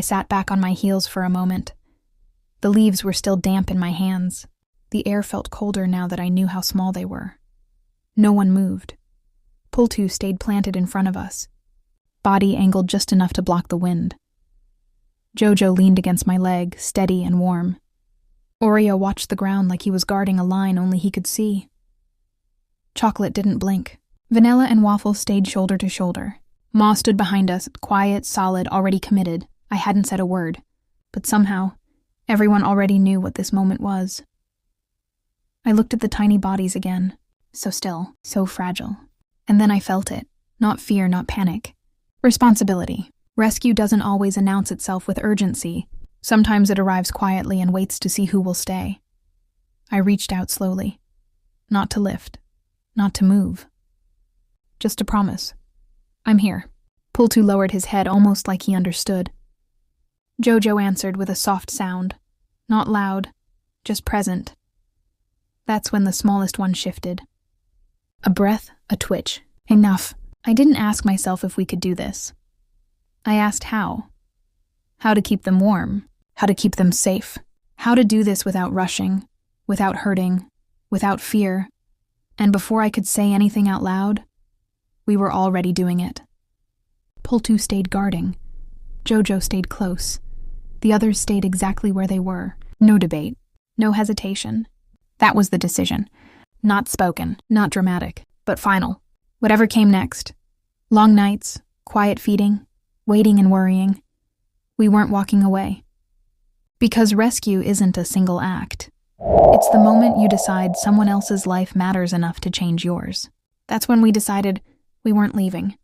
I sat back on my heels for a moment. The leaves were still damp in my hands. The air felt colder now that I knew how small they were. No one moved. Pultu stayed planted in front of us, body angled just enough to block the wind. Jojo leaned against my leg, steady and warm. Oreo watched the ground like he was guarding a line only he could see. Chocolate didn't blink. Vanilla and Waffle stayed shoulder to shoulder. Ma stood behind us, quiet, solid, already committed. I hadn't said a word, but somehow, everyone already knew what this moment was. I looked at the tiny bodies again, so still, so fragile. And then I felt it. Not fear, not panic. Responsibility. Rescue doesn't always announce itself with urgency. Sometimes it arrives quietly and waits to see who will stay. I reached out slowly. Not to lift. Not to move. Just to promise. I'm here. Pultu lowered his head almost like he understood. Jojo answered with a soft sound. Not loud, just present. That's when the smallest one shifted. A breath, a twitch. Enough. I didn't ask myself if we could do this. I asked how. How to keep them warm. How to keep them safe. How to do this without rushing, without hurting, without fear. And before I could say anything out loud, we were already doing it. Pultu stayed guarding. Jojo stayed close. The others stayed exactly where they were. No debate. No hesitation. That was the decision. Not spoken, not dramatic, but final. Whatever came next. Long nights, quiet feeding, waiting and worrying. We weren't walking away. Because rescue isn't a single act. It's the moment you decide someone else's life matters enough to change yours. That's when we decided we weren't leaving.